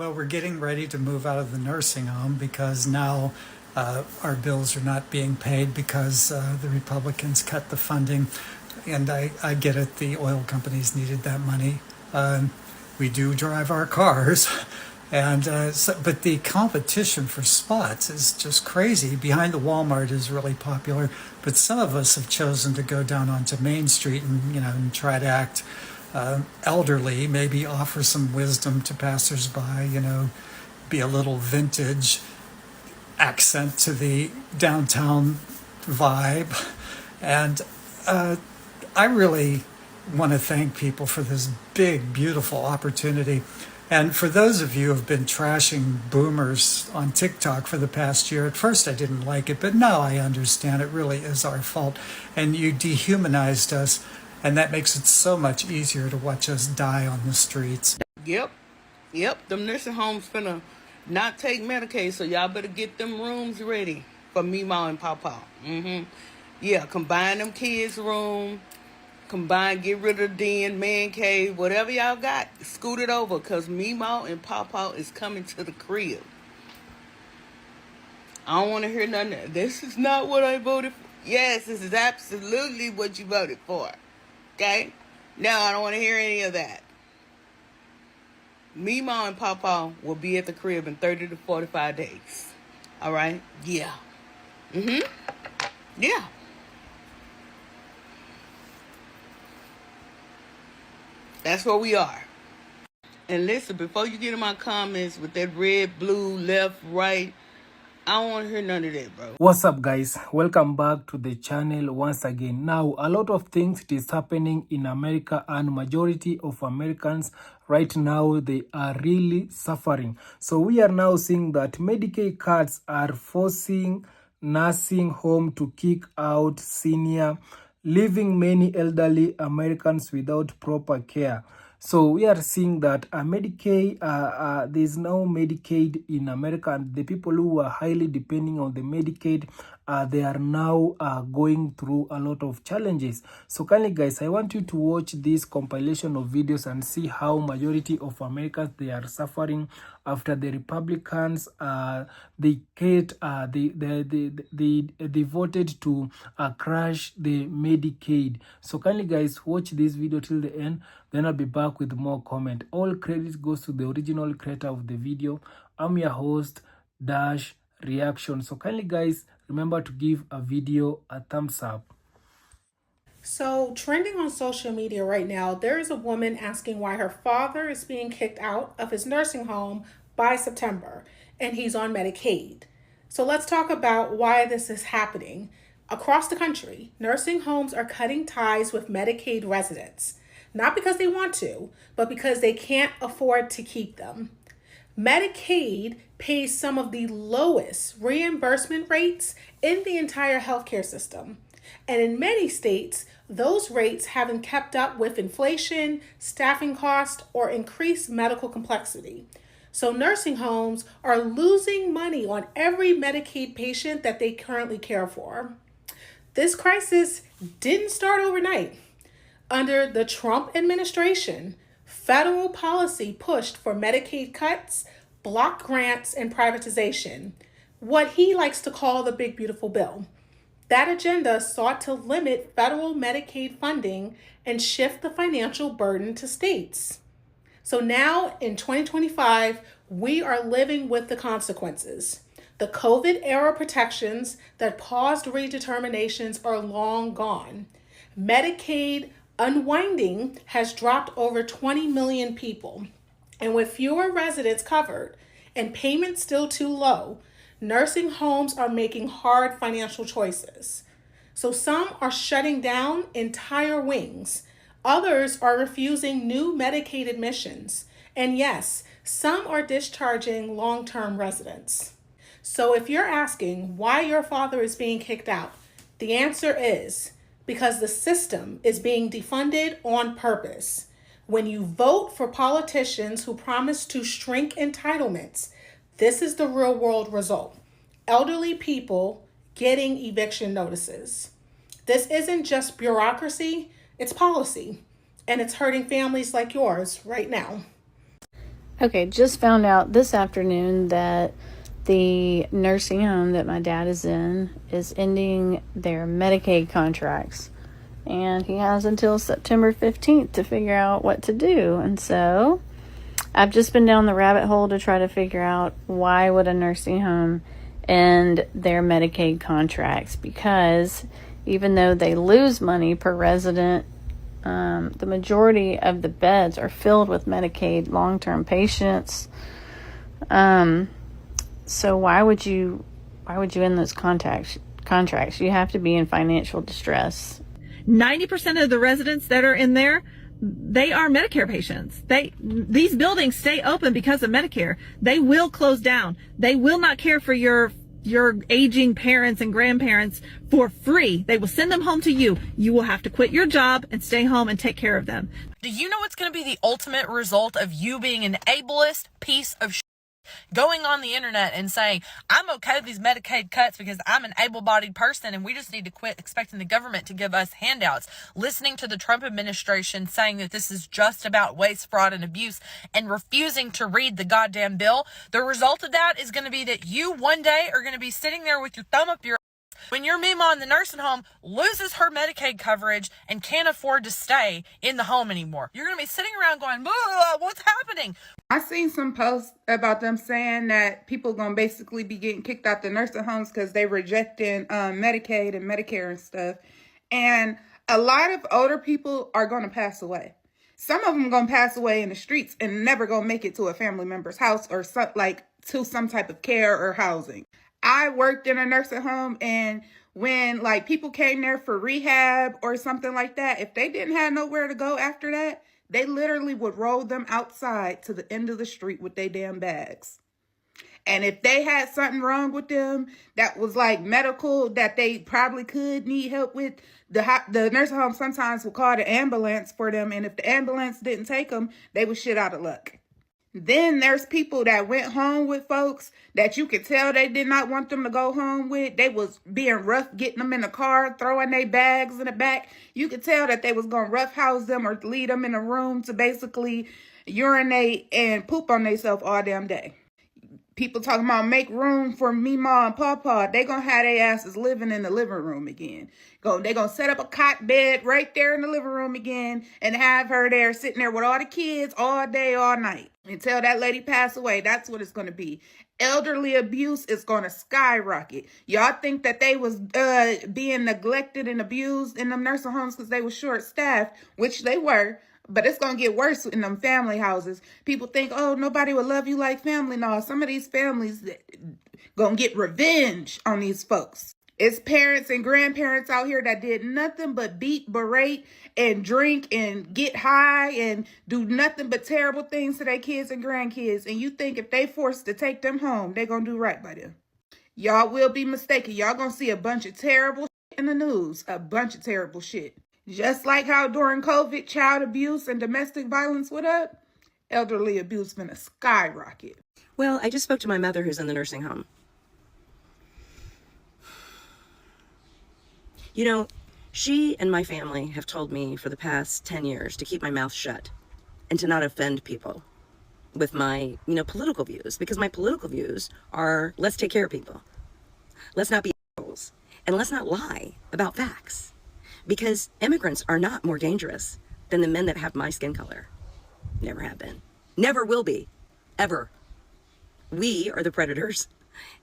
Well, we're getting ready to move out of the nursing home because now our bills are not being paid because the Republicans cut the funding. And I get it, the oil companies needed that money. We do drive our cars. But the competition for spots is just crazy. Behind the Walmart is really popular, but some of us have chosen to go down onto Main Street and try to act elderly, maybe offer some wisdom to passersby, be a little vintage accent to the downtown vibe. And I really want to thank people for this big, beautiful opportunity. And for those of you who have been trashing boomers on TikTok for the past year, at first I didn't like it, but now I understand it really is our fault. And you dehumanized us, and that makes it so much easier to watch us die on the streets. Yep. Them nursing homes finna not take Medicaid, so y'all better get them rooms ready for Mima and Papa. Yeah, combine them kids' room. Get rid of the den, man cave, whatever y'all got, scoot it over, because Mima and Papa is coming to the crib. I don't want to hear nothing. This is not what I voted for. Yes, this is absolutely what you voted for. Okay? No, I don't want to hear any of that. Mima and Papa will be at the crib in 30 to 45 days. All right? Yeah. Yeah. That's where we are. And listen, before you get in my comments with that red, blue, left, right, I don't want to hear none of that, bro. What's up, guys? Welcome back to the channel once again. Now, a lot of things is happening in America, and majority of Americans right now, they are really suffering. So we are now seeing that Medicaid cuts are forcing nursing home to kick out senior, leaving many elderly Americans without proper care. So we are seeing that Medicaid, there's no Medicaid in America, and the people who are highly depending on the Medicaid, they are now going through a lot of challenges. So kindly, guys, I want you to watch this compilation of videos and see how majority of Americans, they are suffering after the Republicans they voted to crash the Medicaid. So kindly, guys, watch this video till the end, then I'll be back with more comment. All credit goes to the original creator of the video. I'm your host, Dash Reaction. So kindly, guys, remember to give a video a thumbs up. So, trending on social media right now, there is a woman asking why her father is being kicked out of his nursing home by September, and he's on Medicaid. So let's talk about why this is happening. Across the country, nursing homes are cutting ties with Medicaid residents, not because they want to, but because they can't afford to keep them. Medicaid pays some of the lowest reimbursement rates in the entire healthcare system. And in many states, those rates haven't kept up with inflation, staffing costs, or increased medical complexity. So nursing homes are losing money on every Medicaid patient that they currently care for. This crisis didn't start overnight. Under the Trump administration, federal policy pushed for Medicaid cuts, block grants, and privatization, what he likes to call the Big Beautiful Bill. That agenda sought to limit federal Medicaid funding and shift the financial burden to states. So now in 2025, we are living with the consequences. The COVID-era protections that paused redeterminations are long gone. Medicaid unwinding has dropped over 20 million people. And with fewer residents covered and payments still too low, nursing homes are making hard financial choices. So some are shutting down entire wings. Others are refusing new Medicaid admissions. And yes, some are discharging long-term residents. So if you're asking why your father is being kicked out, the answer is because the system is being defunded on purpose. When you vote for politicians who promise to shrink entitlements, this is the real world result. Elderly people getting eviction notices. This isn't just bureaucracy, it's policy, and it's hurting families like yours right now. Okay, just found out this afternoon that the nursing home that my dad is in is ending their Medicaid contracts. And he has until September 15th to figure out what to do. And so I've just been down the rabbit hole to try to figure out why would a nursing home end their Medicaid contracts, because even though they lose money per resident, the majority of the beds are filled with Medicaid long-term patients. So why would you end those contracts? You have to be in financial distress. 90% of the residents that are in there, they are Medicare patients. These buildings stay open because of Medicare. They will close down. They will not care for your aging parents and grandparents for free. They will send them home to you. You will have to quit your job and stay home and take care of them. Do you know what's going to be the ultimate result of you being an ableist piece of shit? Going on the internet and saying, I'm okay with these Medicaid cuts because I'm an able-bodied person and we just need to quit expecting the government to give us handouts. Listening to the Trump administration saying that this is just about waste, fraud, and abuse and refusing to read the goddamn bill. The result of that is going to be that you one day are going to be sitting there with your thumb up your when your mima in the nursing home loses her Medicaid coverage and can't afford to stay in the home anymore. You're going to be sitting around going, what's happening? I seen some posts about them saying that people gonna basically be getting kicked out the nursing homes because they rejecting Medicaid and Medicare and stuff. And a lot of older people are gonna pass away. Some of them gonna pass away in the streets and never gonna make it to a family member's house or to some type of care or housing. I worked in a nursing home, and when people came there for rehab or something like that, if they didn't have nowhere to go after that, they literally would roll them outside to the end of the street with their damn bags. And if they had something wrong with them that was medical that they probably could need help with, the nursing home sometimes would call the ambulance for them. And if the ambulance didn't take them, they was shit out of luck. Then there's people that went home with folks that you could tell they did not want them to go home with. They was being rough, getting them in the car, throwing their bags in the back. You could tell that they was going to roughhouse them or lead them in a room to basically urinate and poop on themselves all damn day. People talking about make room for Mima and Papa. They gonna have their asses living in the living room again. They gonna set up a cot bed right there in the living room again and have her there sitting there with all the kids all day, all night until that lady pass away. That's what it's gonna be. Elderly abuse is gonna skyrocket. Y'all think that they was being neglected and abused in them nursing homes because they were short staffed, which they were. But it's going to get worse in them family houses. People think, oh, nobody will love you like family. No, some of these families going to get revenge on these folks. It's parents and grandparents out here that did nothing but beat, berate, and drink and get high and do nothing but terrible things to their kids and grandkids. And you think if they forced to take them home, they're going to do right by them. Y'all will be mistaken. Y'all going to see a bunch of terrible shit in the news. A bunch of terrible shit. Just like how during COVID, child abuse and domestic violence went up, elderly abuse been a skyrocket. Well, I just spoke to my mother who's in the nursing home. You know, she and my family have told me for the past 10 years to keep my mouth shut and to not offend people with my, political views, because my political views are let's take care of people. Let's not be assholes, and let's not lie about facts. Because immigrants are not more dangerous than the men that have my skin color. Never have been. Never will be. Ever. We are the predators.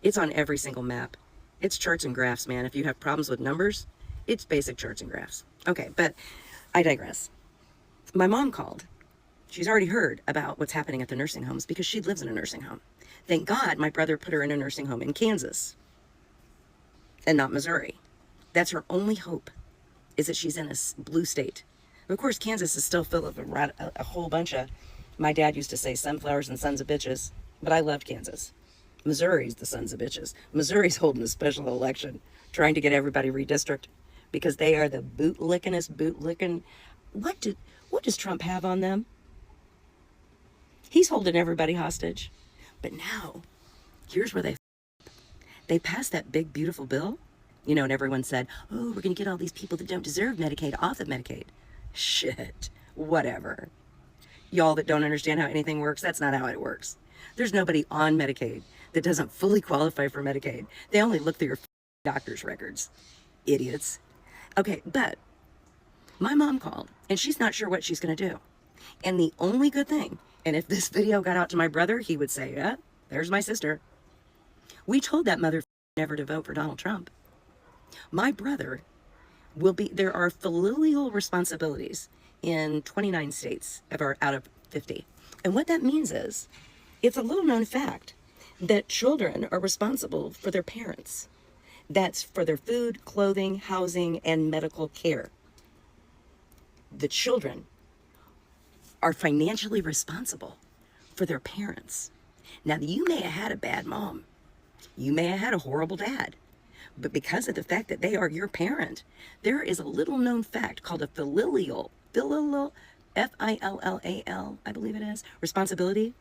It's on every single map. It's charts and graphs, man. If you have problems with numbers, it's basic charts and graphs. Okay, but I digress. My mom called. She's already heard about what's happening at the nursing homes because she lives in a nursing home. Thank God my brother put her in a nursing home in Kansas and not Missouri. That's her only hope, is that she's in a blue state. Of course, Kansas is still full of a whole bunch of, my dad used to say sunflowers and sons of bitches, but I loved Kansas. Missouri's the sons of bitches. Missouri's holding a special election, trying to get everybody redistricted because they are the boot-lickin'est boot-licking. What does Trump have on them? He's holding everybody hostage. But now, here's where they passed that big, beautiful bill. And everyone said, oh, we're going to get all these people that don't deserve Medicaid off of Medicaid. Shit, whatever. Y'all that don't understand how anything works, that's not how it works. There's nobody on Medicaid that doesn't fully qualify for Medicaid. They only look through your doctor's records. Idiots. Okay, but my mom called, and she's not sure what she's going to do. And the only good thing, and if this video got out to my brother, he would say, yeah, there's my sister. We told that mother never to vote for Donald Trump. My brother will be, there are familial responsibilities in 29 states out of 50. And what that means is, it's a little known fact that children are responsible for their parents. That's for their food, clothing, housing, and medical care. The children are financially responsible for their parents. Now, you may have had a bad mom. You may have had a horrible dad. But because of the fact that they are your parent, there is a little known fact called a filial, F-I-L-L-A-L, I believe it is, responsibility,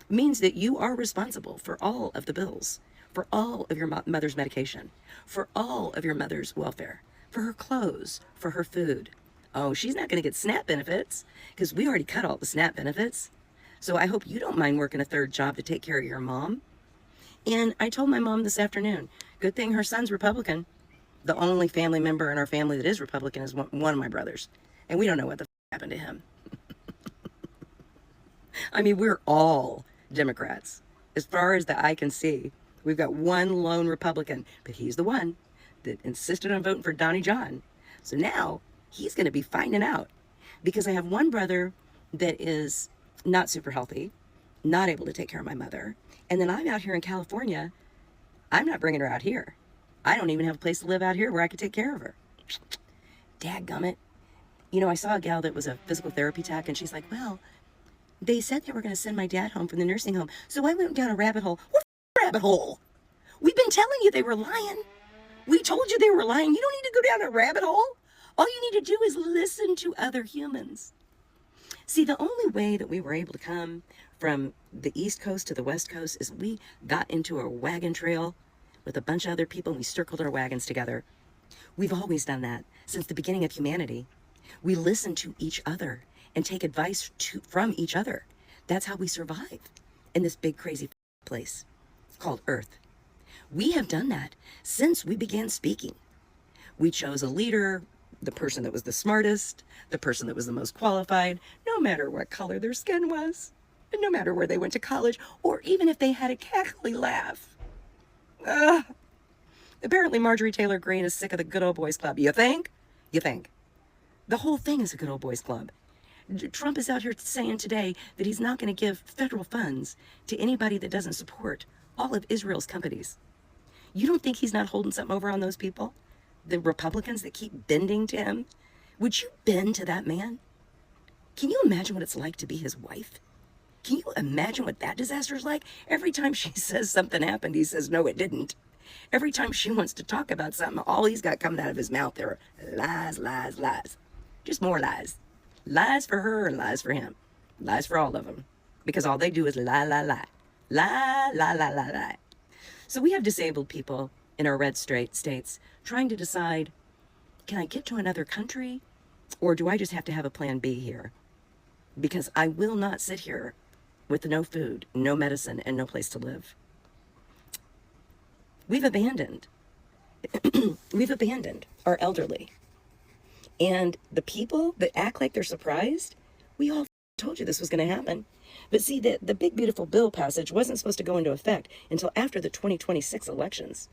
means that you are responsible for all of the bills, for all of your mother's medication, for all of your mother's welfare, for her clothes, for her food. Oh, she's not going to get SNAP benefits because we already cut all the SNAP benefits. So I hope you don't mind working a third job to take care of your mom. And I told my mom this afternoon, good thing her son's Republican. The only family member in our family that is Republican is one of my brothers. And we don't know what the happened to him. I mean, we're all Democrats. As far as the eye can see, we've got one lone Republican, but he's the one that insisted on voting for Donnie John. So now he's going to be finding out, because I have one brother that is not super healthy, not able to take care of my mother. And then I'm out here in California. I'm not bringing her out here. I don't even have a place to live out here where I could take care of her. Dadgummit. You know, I saw a gal that was a physical therapy tech, and she's like, well, they said they were going to send my dad home from the nursing home. So I went down a rabbit hole. What rabbit hole? We've been telling you they were lying. We told you they were lying. You don't need to go down a rabbit hole. All you need to do is listen to other humans. See, the only way that we were able to come from the East Coast to the West Coast is we got into a wagon trail with a bunch of other people, and we circled our wagons together. We've always done that since the beginning of humanity. We listen to each other and take advice from each other. That's how we survive in this big, crazy place called Earth. We have done that since we began speaking. We chose a leader, the person that was the smartest, the person that was the most qualified, no matter what color their skin was, and no matter where they went to college, or even if they had a cackly laugh. Apparently Marjorie Taylor Greene is sick of the good old boys club. You think? You think. The whole thing is a good old boys club. Trump is out here saying today that he's not going to give federal funds to anybody that doesn't support all of Israel's companies. You don't think he's not holding something over on those people? The Republicans that keep bending to him? Would you bend to that man? Can you imagine what it's like to be his wife? Can you imagine what that disaster is like? Every time she says something happened, he says, no, it didn't. Every time she wants to talk about something, all he's got coming out of his mouth are lies, lies, lies. Just more lies. Lies for her and lies for him. Lies for all of them. Because all they do is lie, lie, lie. Lie, lie, lie, lie, lie. So we have disabled people in our red states trying to decide, can I get to another country, or do I just have to have a plan B here? Because I will not sit here with no food, no medicine, and no place to live. We've abandoned our elderly. And the people that act like they're surprised, we all told you this was going to happen. But see, the big, beautiful bill passage wasn't supposed to go into effect until after the 2026 elections.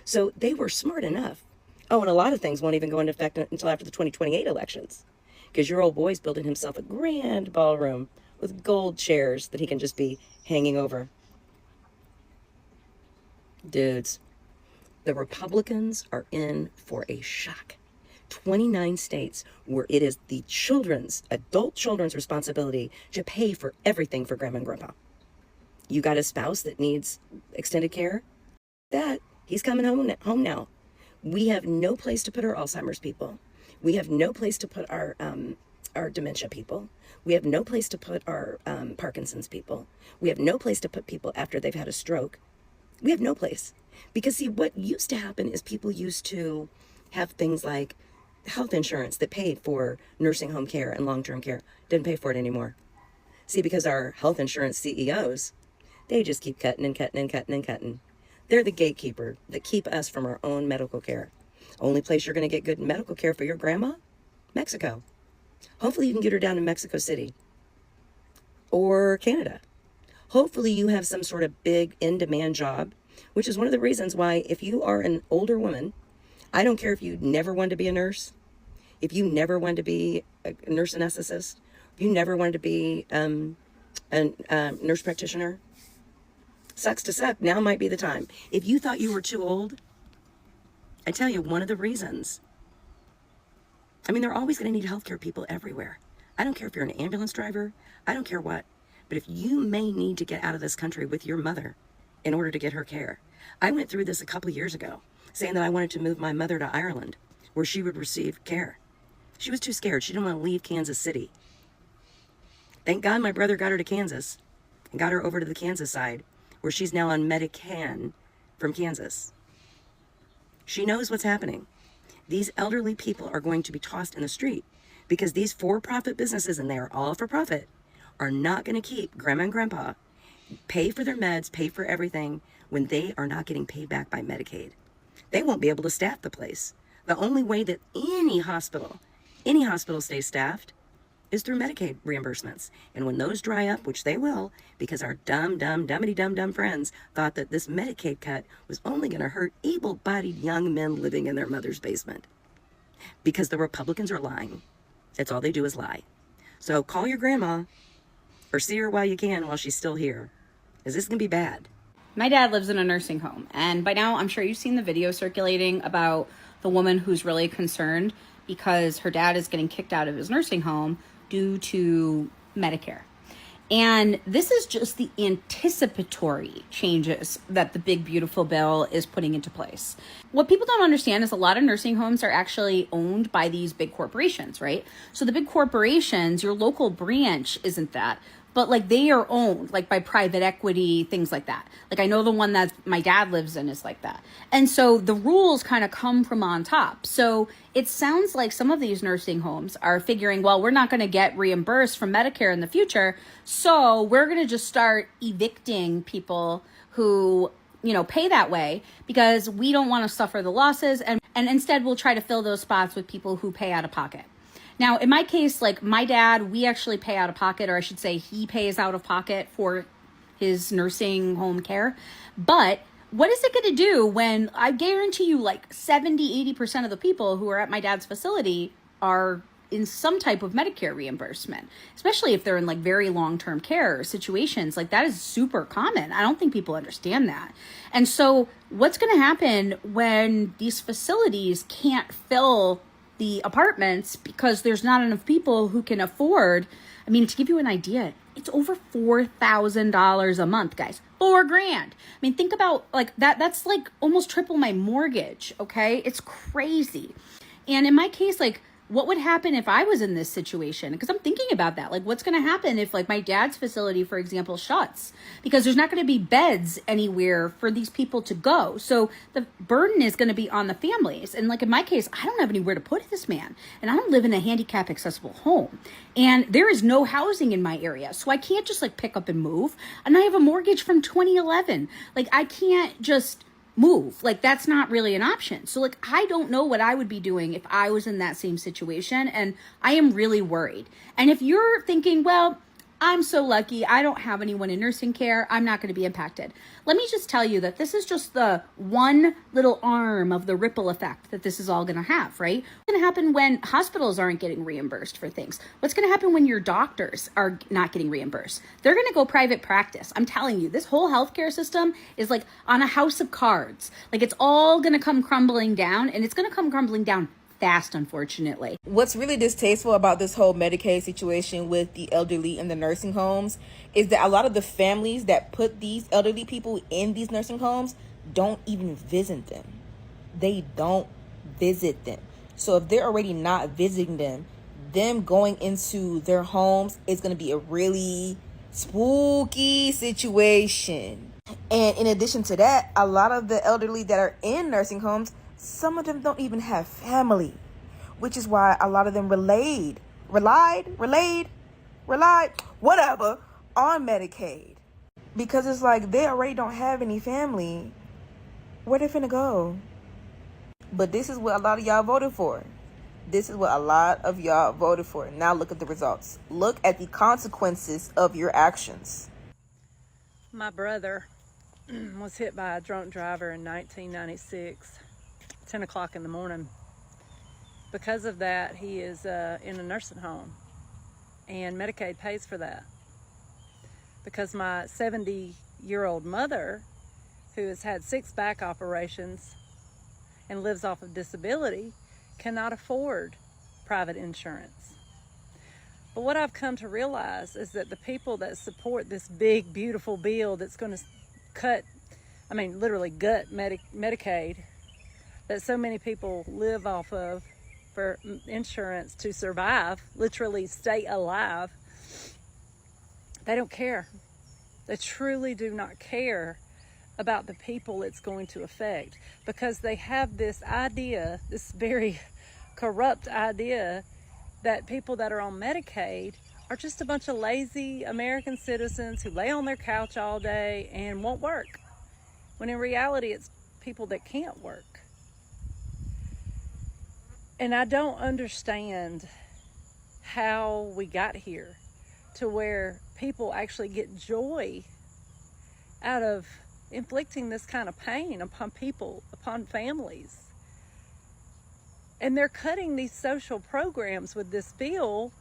So they were smart enough. Oh, and a lot of things won't even go into effect until after the 2028 elections. Because your old boy's building himself a grand ballroom with gold chairs that he can just be hanging over. Dudes, the Republicans are in for a shock. 29 states where it is the adult children's responsibility to pay for everything for grandma and grandpa. You got a spouse that needs extended care? He's coming home now. We have no place to put our Alzheimer's people. We have no place to put our dementia people. We have no place to put our Parkinson's people. We have no place to put people after they've had a stroke. We have no place. Because see, what used to happen is people used to have things like health insurance that paid for nursing home care and long-term care. Didn't pay for it anymore. See, because our health insurance CEOs, they just keep cutting and cutting and cutting and cutting. They're the gatekeeper that keep us from our own medical care. Only place you're going to get good medical care for your grandma? Mexico. Hopefully you can get her down in Mexico City or Canada. Hopefully you have some sort of big in-demand job, which is one of the reasons why if you are an older woman, I don't care if you never wanted to be a nurse, if you never wanted to be a nurse anesthetist, if you never wanted to be a nurse practitioner, sucks to suck, now might be the time. If you thought you were too old, I tell you, one of the reasons, I mean, they're always going to need healthcare people everywhere. I don't care if you're an ambulance driver, I don't care what, but if you may need to get out of this country with your mother in order to get her care. I went through this a couple of years ago, saying that I wanted to move my mother to Ireland, where she would receive care. She was too scared. She didn't want to leave Kansas City. Thank God my brother got her to Kansas and got her over to the Kansas side, where she's now on Medicaid from Kansas. She knows what's happening. These elderly people are going to be tossed in the street because these for-profit businesses, and they are all for profit, are not going to keep grandma and grandpa pay for their meds, pay for everything when they are not getting paid back by Medicaid. They won't be able to staff the place. The only way that any hospital stays staffed is through Medicaid reimbursements. And when those dry up, which they will, because our dumbity-dumb friends thought that this Medicaid cut was only going to hurt able-bodied young men living in their mother's basement. Because the Republicans are lying. That's all they do is lie. So call your grandma or see her while you can while she's still here. Because this is going to be bad. My dad lives in a nursing home, and by now I'm sure you've seen the video circulating about the woman who's really concerned because her dad is getting kicked out of his nursing home due to Medicare. And this is just the anticipatory changes that the big beautiful bill is putting into place. What people don't understand is a lot of nursing homes are actually owned by these big corporations, right? So the big corporations, your local branch isn't that, but like they are owned like by private equity, things like that. Like I know the one that my dad lives in is like that. And so the rules kind of come from on top. So it sounds like some of these nursing homes are figuring, well, we're not going to get reimbursed from Medicare in the future. So we're going to just start evicting people who, pay that way because we don't want to suffer the losses. And instead we'll try to fill those spots with people who pay out of pocket. Now, in my case, like my dad, we actually pay out of pocket, or I should say he pays out of pocket for his nursing home care. But what is it going to do when I guarantee you like 70-80% of the people who are at my dad's facility are in some type of Medicare reimbursement, especially if they're in like very long-term care situations. Like that is super common. I don't think people understand that. And so what's going to happen when these facilities can't fill the apartments because there's not enough people who can afford? I mean, to give you an idea, it's over $4,000 a month, guys. $4,000. I mean, think about like that. That's like almost triple my mortgage. Okay. It's crazy. And in my case, like what would happen if I was in this situation? Because I'm thinking about that. Like what's going to happen if like my dad's facility, for example, shuts because there's not going to be beds anywhere for these people to go. So the burden is going to be on the families. And like in my case, I don't have anywhere to put this man. And I don't live in a handicap accessible home. And there is no housing in my area. So I can't just like pick up and move. And I have a mortgage from 2011. Like I can't just move. Like that's not really an option. So like I don't know what I would be doing if I was in that same situation, and I am really worried. And if you're thinking, well, I'm so lucky, I don't have anyone in nursing care, I'm not going to be impacted. Let me just tell you that this is just the one little arm of the ripple effect that this is all going to have, right? What's going to happen when hospitals aren't getting reimbursed for things? What's going to happen when your doctors are not getting reimbursed? They're going to go private practice. I'm telling you, this whole healthcare system is like on a house of cards. Like it's all going to come crumbling down, and it's going to come crumbling down fast, unfortunately. What's really distasteful about this whole Medicaid situation with the elderly in the nursing homes is that a lot of the families that put these elderly people in these nursing homes don't even visit them. They don't visit them. So if they're already not visiting them going into their homes is going to be a really spooky situation. And in addition to that, a lot of the elderly that are in nursing homes, some of them don't even have family, which is why a lot of them relied rely, whatever, on Medicaid. Because it's like they already don't have any family. Where they finna go? But this is what a lot of y'all voted for. This is what a lot of y'all voted for. Now look at the results. Look at the consequences of your actions. My brother was hit by a drunk driver in 1996, 10 o'clock in the morning. Because of that, he is in a nursing home, and Medicaid pays for that. Because my 70-year-old mother, who has had 6 back operations and lives off of disability, cannot afford private insurance. But what I've come to realize is that the people that support this big, beautiful bill that's going to literally gut Medicaid, that so many people live off of for insurance to survive, literally stay alive, they don't care. They truly do not care about the people it's going to affect, because they have this idea, this very corrupt idea, that people that are on Medicaid are just a bunch of lazy American citizens who lay on their couch all day and won't work, when in reality it's people that can't work. And I don't understand how we got here to where people actually get joy out of inflicting this kind of pain upon people, upon families. And they're cutting these social programs with this bill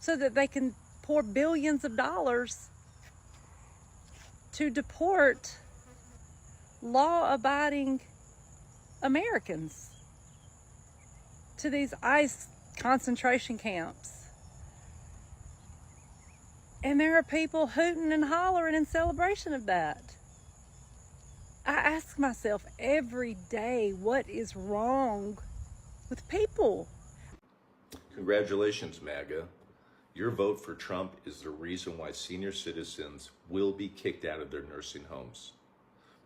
so that they can pour billions of dollars to deport law-abiding Americans to these ICE concentration camps. And there are people hooting and hollering in celebration of that. I ask myself every day, what is wrong with people? Congratulations, MAGA. Your vote for Trump is the reason why senior citizens will be kicked out of their nursing homes.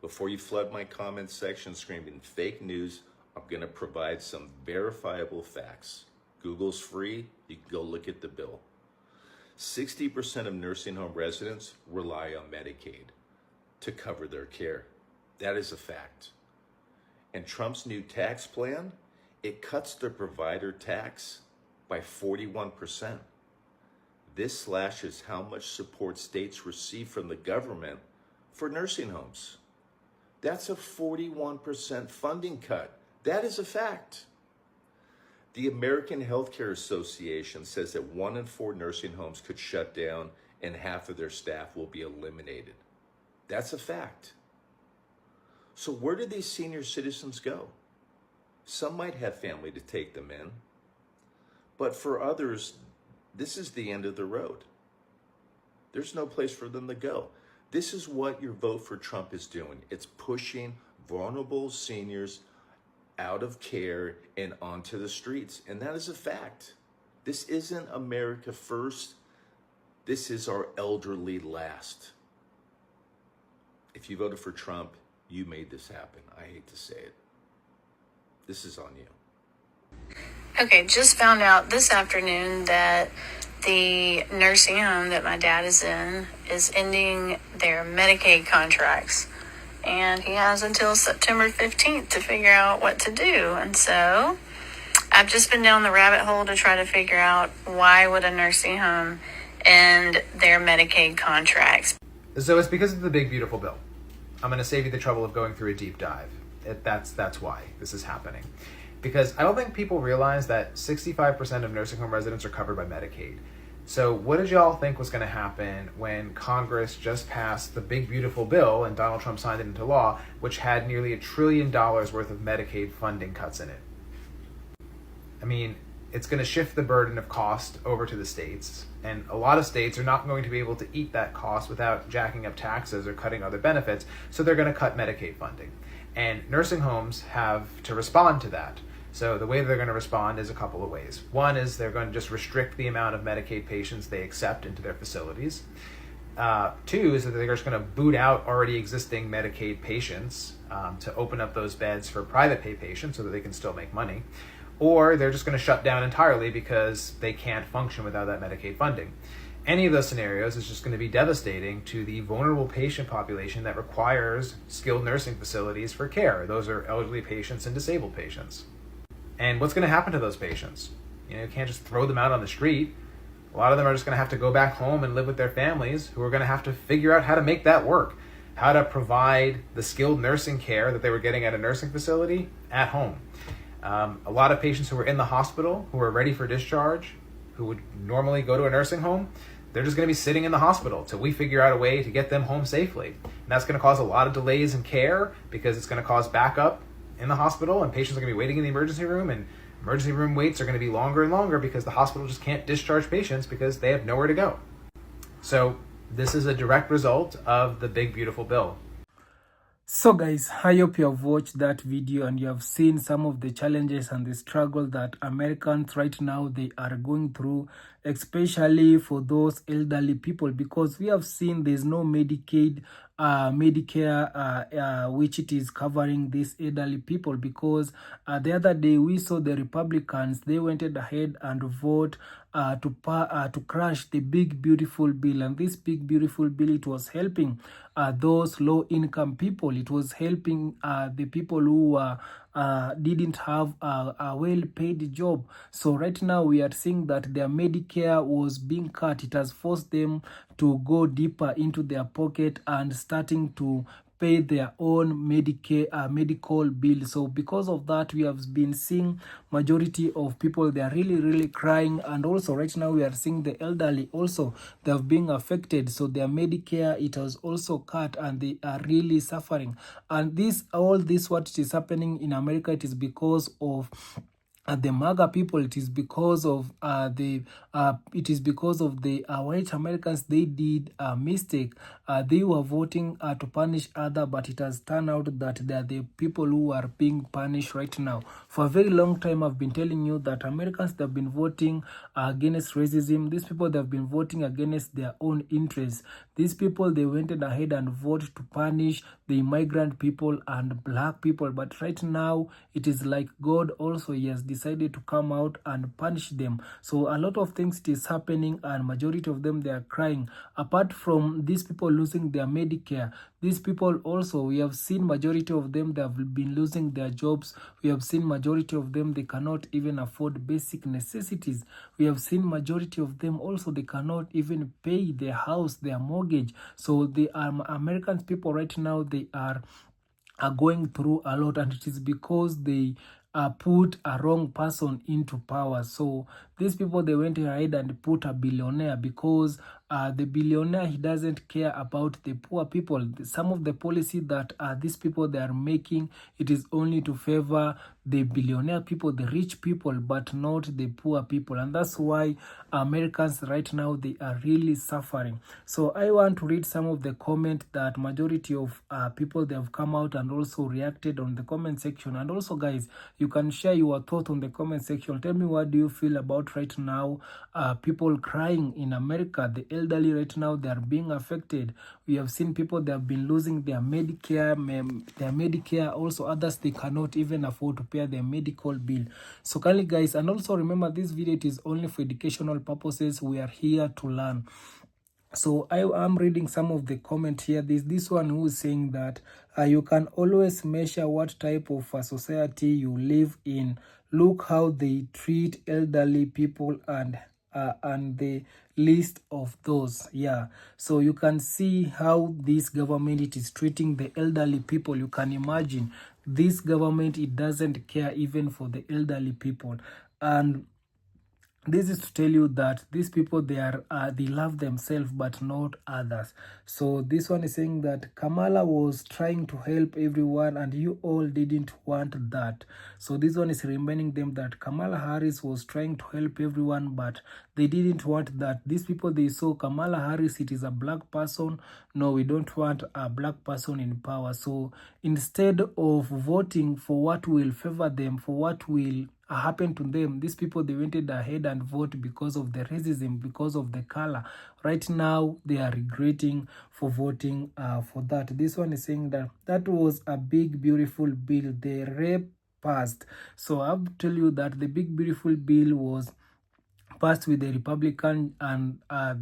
Before you flood my comment section screaming fake news, I'm going to provide some verifiable facts. Google's free. You can go look at the bill. 60% of nursing home residents rely on Medicaid to cover their care. That is a fact. And Trump's new tax plan, it cuts the provider tax by 41%. This slashes how much support states receive from the government for nursing homes. That's a 41% funding cut. That is a fact. The American Healthcare Association says that 1 in 4 nursing homes could shut down and half of their staff will be eliminated. That's a fact. So where do these senior citizens go? Some might have family to take them in, but for others, this is the end of the road. There's no place for them to go. This is what your vote for Trump is doing. It's pushing vulnerable seniors out of care and onto the streets. And that is a fact. This isn't America first. This is our elderly last. If you voted for Trump, you made this happen. I hate to say it. This is on you. Okay, just found out this afternoon that the nursing home that my dad is in is ending their Medicaid contracts. And he has until September 15th to figure out what to do. And so I've just been down the rabbit hole to try to figure out why would a nursing home end their Medicaid contracts. So it's because of the big, beautiful bill. I'm going to save you the trouble of going through a deep dive. That's why this is happening. Because I don't think people realize that 65% of nursing home residents are covered by Medicaid. So what did y'all think was going to happen when Congress just passed the big, beautiful bill and Donald Trump signed it into law, which had nearly $1 trillion worth of Medicaid funding cuts in it? I mean, it's going to shift the burden of cost over to the states, and a lot of states are not going to be able to eat that cost without jacking up taxes or cutting other benefits, so they're going to cut Medicaid funding. And nursing homes have to respond to that. So the way they're going to respond is a couple of ways. One is they're going to just restrict the amount of Medicaid patients they accept into their facilities. Two is that they're just going to boot out already existing Medicaid patients to open up those beds for private pay patients so that they can still make money. Or they're just going to shut down entirely because they can't function without that Medicaid funding. Any of those scenarios is just going to be devastating to the vulnerable patient population that requires skilled nursing facilities for care. Those are elderly patients and disabled patients. And what's going to happen to those patients? You can't just throw them out on the street. A lot of them are just going to have to go back home and live with their families, who are going to have to figure out how to make that work, how to provide the skilled nursing care that they were getting at a nursing facility at home. A lot of patients who are in the hospital, who are ready for discharge, who would normally go to a nursing home, they're just going to be sitting in the hospital till we figure out a way to get them home safely. And that's going to cause a lot of delays in care, because it's going to cause backup in the hospital, and patients are going to be waiting in the emergency room, and emergency room waits are going to be longer and longer because the hospital just can't discharge patients because they have nowhere to go. So this is a direct result of the big beautiful bill. So guys, I hope you have watched that video and you have seen some of the challenges and the struggle that Americans right now they are going through, especially for those elderly people, because we have seen there's no Medicaid, Medicare, which it is covering these elderly people, because the other day we saw the Republicans, they went ahead and vote to crash the big beautiful bill. And this big beautiful bill, it was helping those low income people. It was helping the people who didn't have a well paid job. So right now we are seeing that their Medicare was being cut. It has forced them to go deeper into their pocket and starting to pay their own medical bill. So because of that, we have been seeing majority of people, they are really crying. And also right now we are seeing the elderly also, they have been affected. So their Medicare, it has also cut, and they are really suffering. And all this what is happening in America, it is because of the MAGA people. It is because of the white Americans. They did a mistake. They were voting to punish other, but it has turned out that they are the people who are being punished right now. For a very long time, I've been telling you that Americans, they've been voting against racism. These people, they've been voting against their own interests. These people, they went ahead and voted to punish the immigrant people and black people. But right now, it is like God also, he has decided to come out and punish them. So a lot of things is happening, and majority of them, they are crying. Apart from these people losing their Medicare, these people also, we have seen majority of them, they have been losing their jobs. We have seen majority of them, they cannot even afford basic necessities. We have seen majority of them also, they cannot even pay their house, their mortgage. So the American people right now, they are going through a lot, and it is because they put a wrong person into power. So these people, they went ahead and put a billionaire, because the billionaire, he doesn't care about the poor people. Some of the policy that these people, they are making, it is only to favor the billionaire people, the rich people, but not the poor people. And that's why Americans right now, they are really suffering. So I want to read some of the comment that majority of people, they have come out and also reacted on the comment section. And also guys, you can share your thought on the comment section. Tell me, what do you feel about right now people crying in America? The elderly right now, they are being affected. We have seen people, they have been losing their Medicare, also others, they cannot even afford to pay their medical bill. So kindly guys, and also remember, this video, it is only for educational purposes. We are here to learn. So I am reading some of the comment here. There's this one who is saying that you can always measure what type of a society you live in. Look how they treat elderly people and the list of those. Yeah, so you can see how this government, it is treating the elderly people. You can imagine this government, it doesn't care even for the elderly people. And this is to tell you that these people, they love themselves but not others. So this one is saying that Kamala was trying to help everyone and you all didn't want that. So this one is reminding them that Kamala Harris was trying to help everyone, but they didn't want that. These people, they saw Kamala Harris, it is a black person. No, we don't want a black person in power. So instead of voting for what will favor them, for what will happen to them, these people, they went ahead and vote because of the racism, because of the color. Right now, they are regretting for voting for that. This one is saying that that was a big, beautiful bill. The rape passed. So I'll tell you that the big, beautiful bill was passed with the Republican, and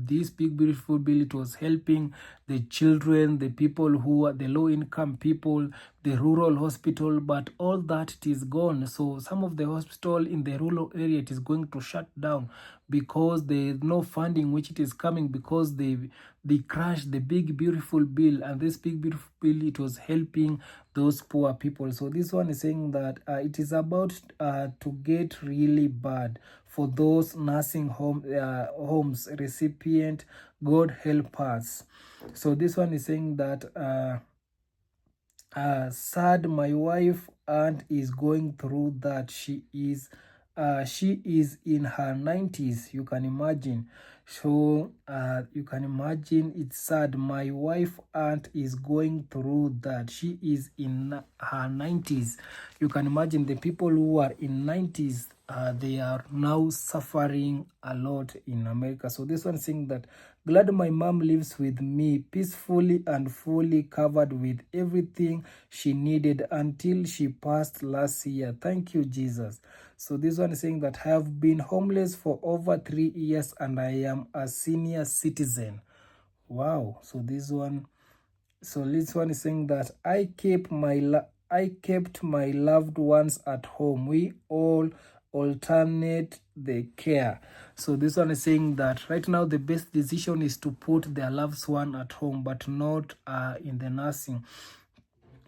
this big beautiful bill, it was helping the children, the people who are the low income people, the rural hospital, but all that it is gone. So some of the hospital in the rural area, it is going to shut down because there is no funding which it is coming, because they crashed the big beautiful bill, and this big beautiful bill, it was helping those poor people. So this one is saying that it is about to get really bad for those nursing homes recipient. God help us. So this one is saying that sad, my wife aunt is going through that. She is in her 90s, you can imagine. So you can imagine, it's sad. My wife aunt is going through that. She is in her 90s. You can imagine the people who are in 90s, they are now suffering a lot in America. So this one saying that, glad my mom lives with me peacefully and fully covered with everything she needed until she passed last year. Thank you, Jesus. So this one is saying that I have been homeless for over 3 years and I am a senior citizen. Wow. So this one is saying that I kept my loved ones at home. We all alternate the care. So this one is saying that right now the best decision is to put their loved one at home, but not in the nursing.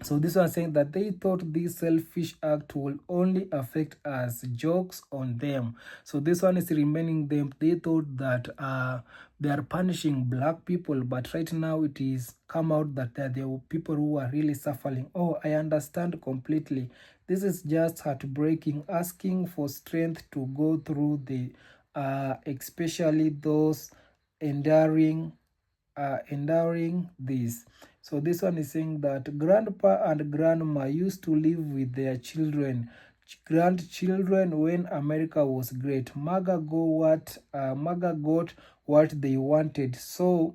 So this one saying that they thought this selfish act will only affect us, jokes on them. So this one is remaining them. They thought that they are punishing black people, but right now it is come out that there were people who are really suffering. Oh, I understand completely. This is just heartbreaking, asking for strength to go through the especially those enduring this. So this one is saying that grandpa and grandma used to live with their grandchildren when America was great. MAGA got what they wanted. So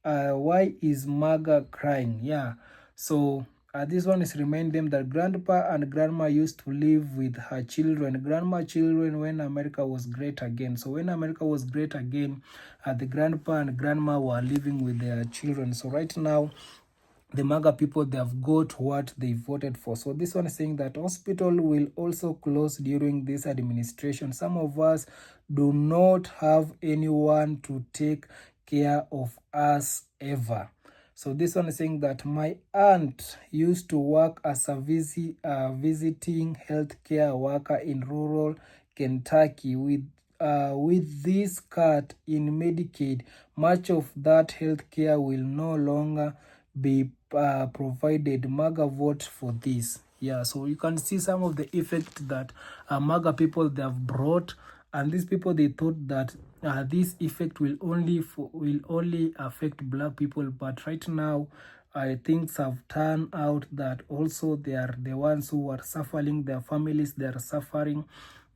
why is MAGA crying? Yeah. So this one is reminding them that grandpa and grandma used to live with her children when America was great again. So when America was great again, the grandpa and grandma were living with their children. So right now, the MAGA people, they have got what they voted for. So this one is saying that hospital will also close during this administration. Some of us do not have anyone to take care of us ever. So this one is saying that my aunt used to work as a visiting healthcare worker in rural Kentucky. With this cut in Medicaid, much of that healthcare will no longer be provided. MAGA vote for this. Yeah, so you can see some of the effect that MAGA people, they have brought, and these people, they thought that this effect will only affect black people, but right now things have turned out that also they are the ones who are suffering. Their families, they are suffering.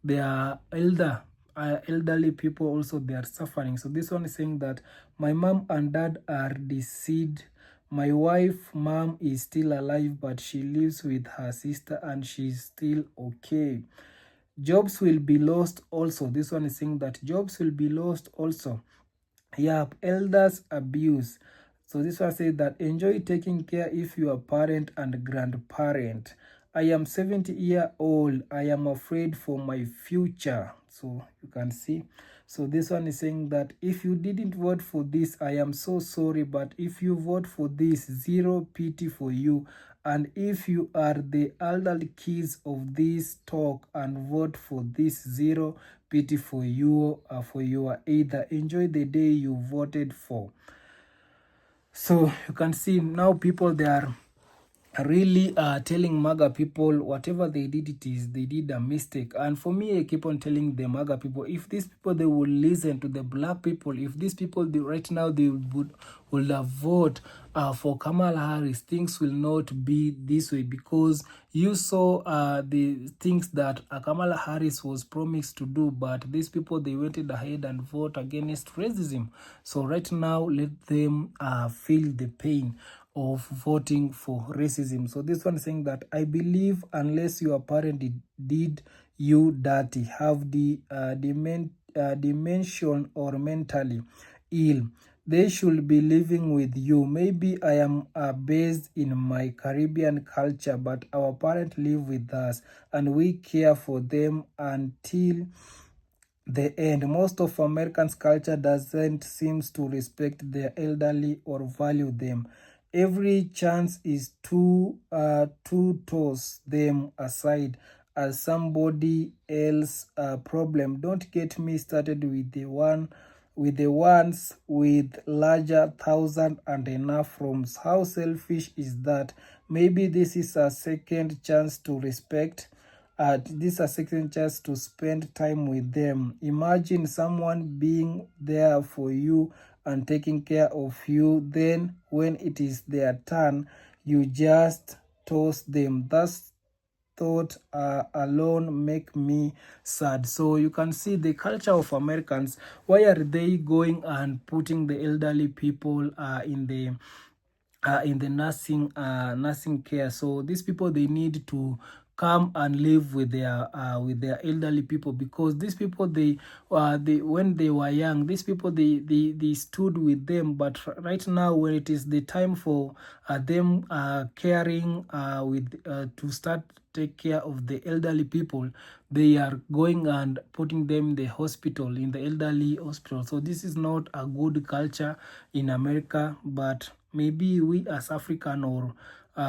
Their elderly people also, they are suffering. So this one is saying that my mom and dad are deceased. My wife mom is still alive, but she lives with her sister and she's still okay. Jobs will be lost also. This one is saying that jobs will be lost also. Yeah, elders abuse. So this one says that enjoy taking care if you are parent and grandparent. I am 70 years old. I am afraid for my future. So you can see. So this one is saying that if you didn't vote for this, I am so sorry. But if you vote for this, zero pity for you. And if you are the elderly kids of this talk and vote for this, zero pity for you, for your either. Enjoy the day you voted for. So you can see now people, they are really telling MAGA people whatever they did, they did a mistake. And for me, I keep on telling the MAGA people, if these people, they will listen to the black people, if these people, right now, they would have voted for Kamala Harris, things will not be this way, because you saw the things that Kamala Harris was promised to do, but these people, they went ahead and vote against racism. So right now, let them feel the pain of voting for racism. So this one is saying that I believe unless your parent did you dirty, have the dimension or mentally ill. They should be living with you. Maybe I am based in my Caribbean culture, but our parents live with us and we care for them until the end. Most of Americans' culture doesn't seem to respect their elderly or value them. Every chance is to toss them aside as somebody else problem. Don't get me started with the ones with larger thousand and enough rooms. How selfish is that? Maybe this is a second chance to respect. This is a second chance to spend time with them. Imagine someone being there for you and taking care of you. Then when it is their turn, you just toss them. That's thought alone make me sad. So you can see the culture of Americans. Why are they going and putting the elderly people in the nursing care? So these people, they need to come and live with their elderly people, because these people, they when they were young, these people, they stood with them. But right now, when it is the time for them caring with to start take care of the elderly people, they are going and putting them in the hospital, in the elderly hospital. So this is not a good culture in America. But maybe we as African, or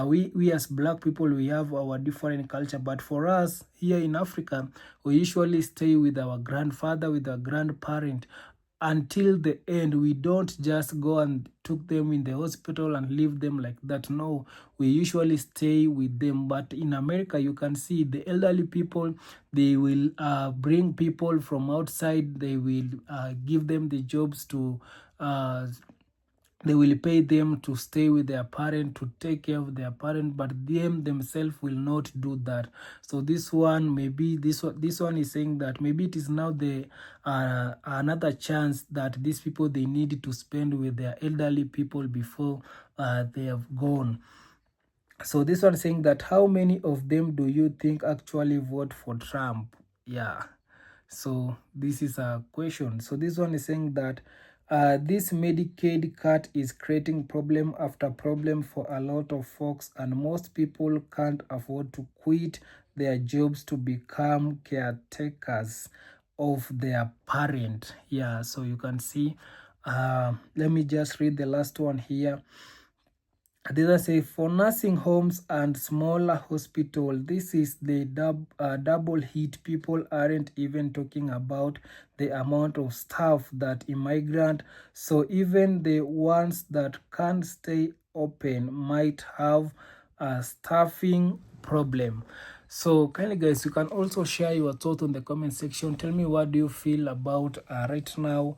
we as black people, we have our different culture. But for us here in Africa, we usually stay with our grandfather, with our grandparent until the end. We don't just go and took them in the hospital and leave them like that. No, we usually stay with them. But in America, you can see the elderly people, they will bring people from outside. They will give them the jobs to they will pay them to stay with their parent, to take care of their parent, but them themselves will not do that. So this one, maybe this one is saying that maybe it is now the another chance that these people, they need to spend with their elderly people before they have gone. So this one saying that how many of them do you think actually vote for Trump? Yeah. So this is a question. So this one is saying that this Medicaid cut is creating problem after problem for a lot of folks, and most people can't afford to quit their jobs to become caretakers of their parent. Yeah, so you can see. Let me just read the last one here. They say for nursing homes and smaller hospital, this is the double hit. People aren't even talking about the amount of staff that immigrant. So even the ones that can't stay open might have a staffing problem. So kindly guys, you can also share your thoughts on the comment section. Tell me, what do you feel about right now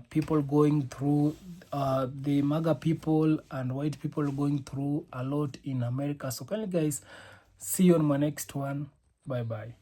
people going through the MAGA people and white people going through a lot in America. So kindly guys, see you on my next one. Bye bye.